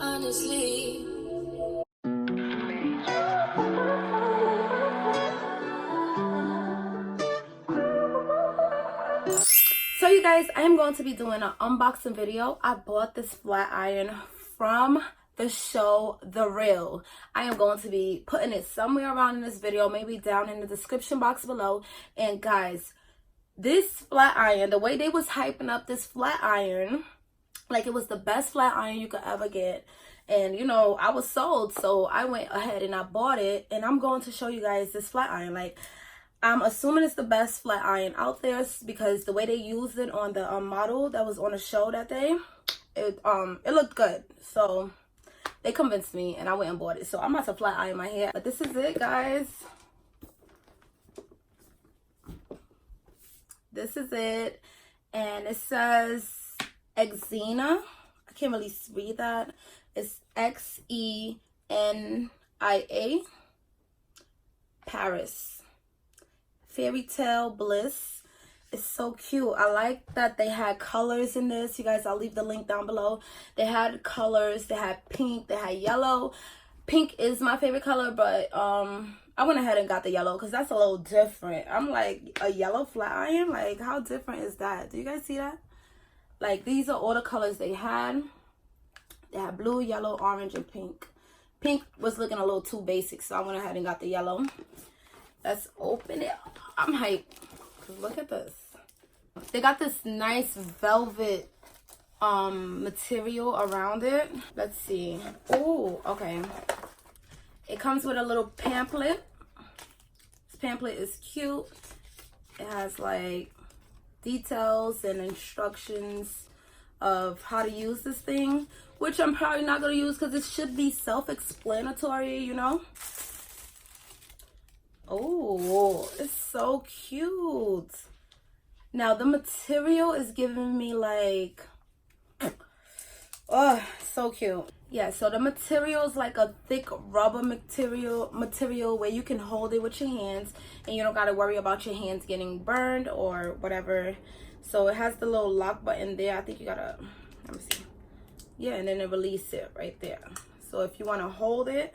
honestly. So you guys, I am going to be doing an unboxing video. I bought this flat iron from the show The Real. I am going to be putting it somewhere around in this video, maybe down in the description box below. And guys, this flat iron, the way they was hyping up this flat iron, like it was the best flat iron you could ever get. And you know, I was sold, so I went ahead and I bought it. And I'm going to show you guys this flat iron. Like, I'm assuming it's the best flat iron out there because the way they used it on the model that was on the show that day, it looked good. So they convinced me and I went and bought it. So I'm about to flat iron my hair. But this is it, guys. This is it. And it says Xenia. I can't really read that. It's Xenia, Paris. Fairy Tale Bliss. It's so cute. I like that they had colors in this. You guys, I'll leave the link down below. They had colors. They had pink. They had yellow. Pink is my favorite color, but I went ahead and got the yellow because that's a little different. I'm like, a yellow flat iron? Like, how different is that? Do you guys see that? Like, these are all the colors they had. They had blue, yellow, orange, and pink. Pink was looking a little too basic, so I went ahead and got the yellow. Let's open it. I'm hyped. Cause look at this. They got this nice velvet material around it. Let's see. Oh, okay. It comes with a little pamphlet. This pamphlet is cute. It has like details and instructions of how to use this thing, which I'm probably not going to use because it should be self-explanatory, you know. Oh, it's so cute. Now the material is giving me like, oh, so cute. Yeah, so the material is like a thick rubber material where you can hold it with your hands and you don't got to worry about your hands getting burned or whatever. So it has the little lock button there. I think you gotta, let me see. Yeah, and then it release it right there. So if you want to hold it,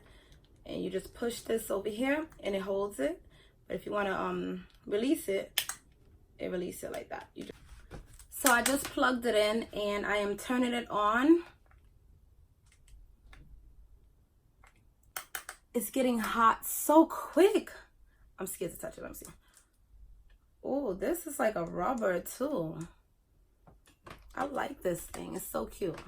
and you just push this over here and it holds it. But if you want to release it, it releases it like that. So I just plugged it in and I am turning it on. It's getting hot so quick. I'm scared to touch it. Let me see. Oh, this is like a rubber too. I like this thing. It's so cute.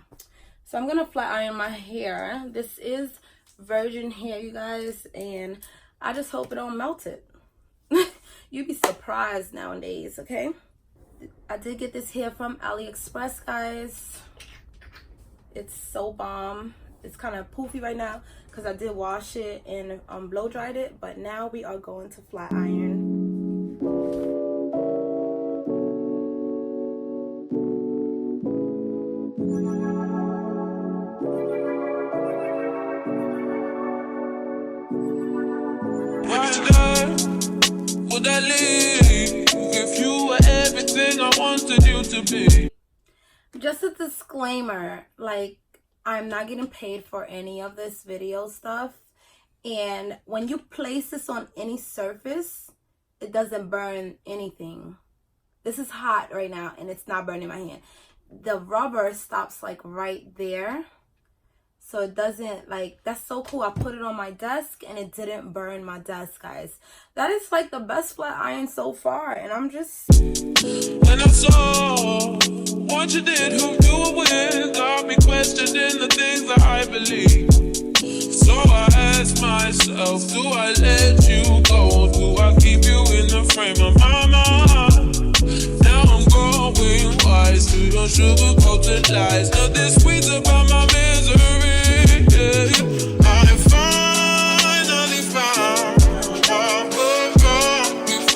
So I'm gonna flat iron my hair. This is virgin hair, you guys, and I just hope it don't melt it. You'd be surprised nowadays. Okay, I did get this hair from AliExpress, guys. It's so bomb. It's kind of poofy right now because I did wash it and blow dried it, but now we are going to flat iron. Would I leave if you were everything I wanted you to be? Just a disclaimer, like, I'm not getting paid for any of this video stuff, and when you place this on any surface, it doesn't burn anything. This is hot right now and it's not burning my hand. The rubber stops like right there. So it doesn't, like, that's so cool. I put it on my desk and it didn't burn my desk, guys. That is like the best flat iron so far. And I'm just... When I saw what you did, who you were with, got me questioning the things that I believe. So I asked myself, do I let you go? Do I keep you in the frame of my mind? Now I'm growing wise to your sugar-coated lies. Nothing sweet about my misery. I finally found what was wrong with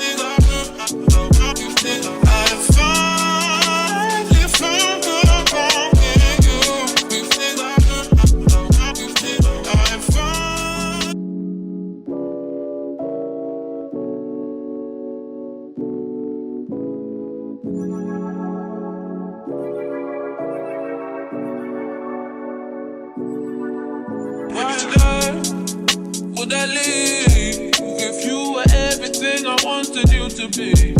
me. I finally found the wrong in you. I finally. would I leave if you were everything I wanted you to be?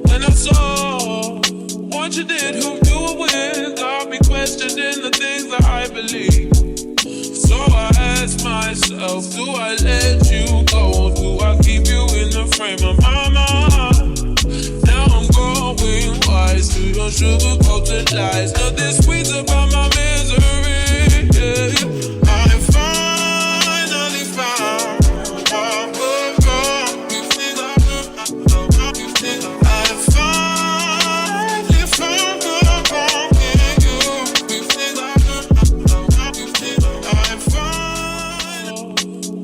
When I saw what you did, who you were with, got me questioning the things that I believe. So I asked myself, do I let you go? Do I keep you in the frame of my mind? Now I'm growing wise to your sugar-coated lies. Nothing sweet about my misery. Yeah. I finally found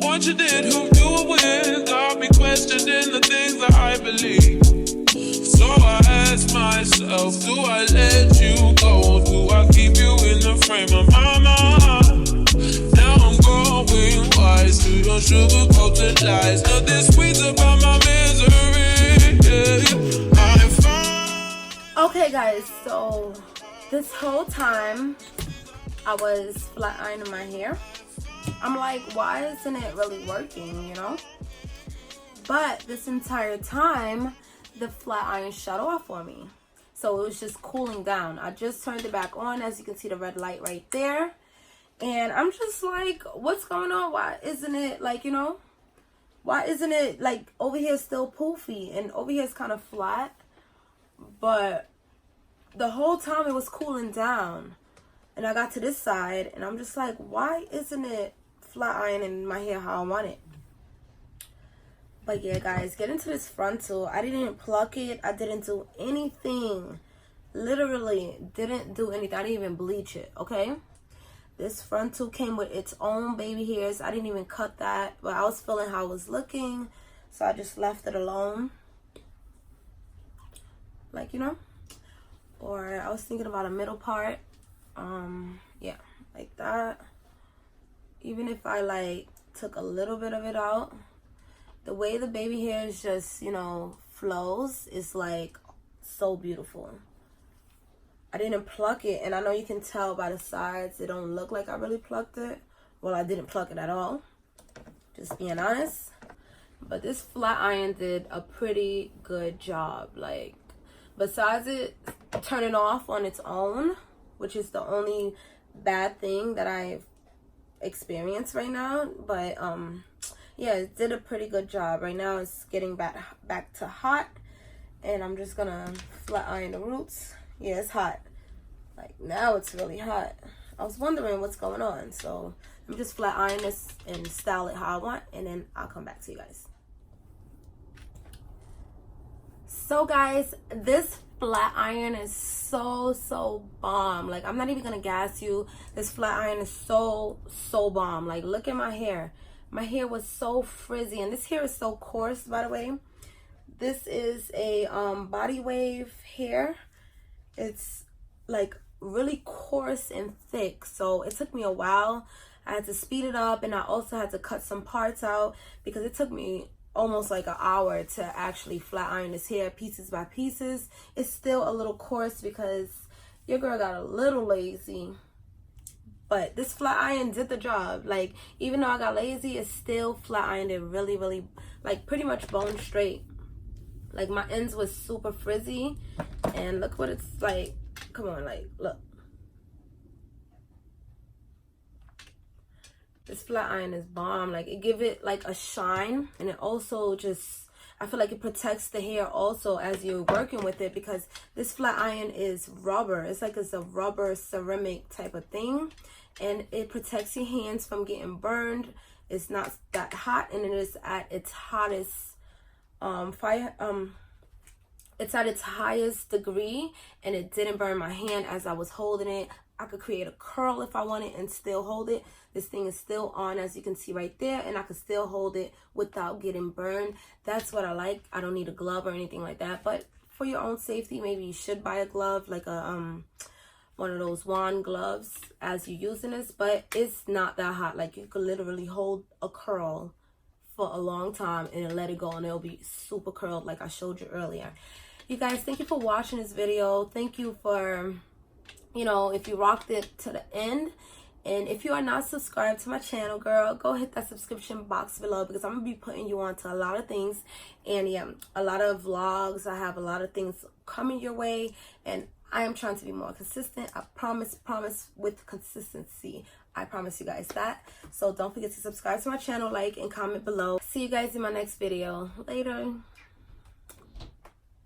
what you did, who you were with, got me questioning the things that I believe. So I asked myself, do I let you go? Do I keep you in the frame of my mind? Now I'm growing wise to your sugar-coated lies. Nothing sweet about my misery. Yeah. I find. Okay guys, so this whole time I was flat ironing my hair. I'm like, why isn't it really working, you know? But this entire time, the flat iron shut off for me. So it was just cooling down. I just turned it back on. As you can see, the red light right there. And I'm just like, what's going on? Why isn't it like, you know? Why isn't it like over here still poofy and over here is kind of flat? But the whole time it was cooling down. And I got to this side and I'm just like, why isn't it flat ironing my hair how I want it? But yeah guys, get into this frontal. I didn't pluck it. I didn't do anything. Literally didn't do anything. I didn't even bleach it, okay? This frontal came with its own baby hairs. I didn't even cut that. But I was feeling how it was looking. So I just left it alone. Like, you know? Or I was thinking about a middle part. Yeah, like that. Even if I like took a little bit of it out, the way the baby hairs just, you know, flows is like so beautiful. I didn't pluck it, and I know you can tell by the sides it don't look like I really plucked it. Well, I didn't pluck it at all, just being honest. But this flat iron did a pretty good job. Like, besides it turning off on its own, which is the only bad thing that I've experienced right now, but yeah, it did a pretty good job. Right now it's getting back to hot, and I'm just gonna flat iron the roots. Yeah, it's hot. Like, now it's really hot. I was wondering what's going on, so I'm just flat iron this and style it how I want, and then I'll come back to you guys. So guys, this flat iron is so bomb. Like, I'm not even gonna gas you. This flat iron is so bomb. Like, look at my hair. My hair was so frizzy, and this hair is so coarse, by the way. This is a body wave hair. It's like really coarse and thick, so it took me a while. I had to speed it up, and I also had to cut some parts out because it took me almost like an hour to actually flat iron this hair pieces by pieces. It's still a little coarse because your girl got a little lazy, but this flat iron did the job. Like, even though I got lazy, it still flat ironed it really, like, pretty much bone straight. Like, my ends was super frizzy, and look what it's like. Come on, like, look. This flat iron is bomb. Like, it give it like a shine, and it also just, I feel like it protects the hair also as you're working with it, because this flat iron is rubber. It's like it's a rubber ceramic type of thing, and it protects your hands from getting burned. It's not that hot, and it is at its hottest it's at its highest degree, and it didn't burn my hand as I was holding it. I could create a curl if I wanted and still hold it. This thing is still on, as you can see right there, and I could still hold it without getting burned. That's what I like. I don't need a glove or anything like that, but for your own safety, maybe you should buy a glove, like a one of those wand gloves as you're using this. But it's not that hot. Like, you could literally hold a curl for a long time and then let it go, and it'll be super curled like I showed you earlier. You guys, thank you for watching this video. Thank you for, you know, if you rocked it to the end. And if you are not subscribed to my channel, girl, go hit that subscription box below, because I'm gonna be putting you on to a lot of things. And yeah, a lot of vlogs. I have a lot of things coming your way, and I am trying to be more consistent. I promise with consistency. I promise you guys that. So don't forget to subscribe to my channel, like, and comment below. See you guys in my next video. Later.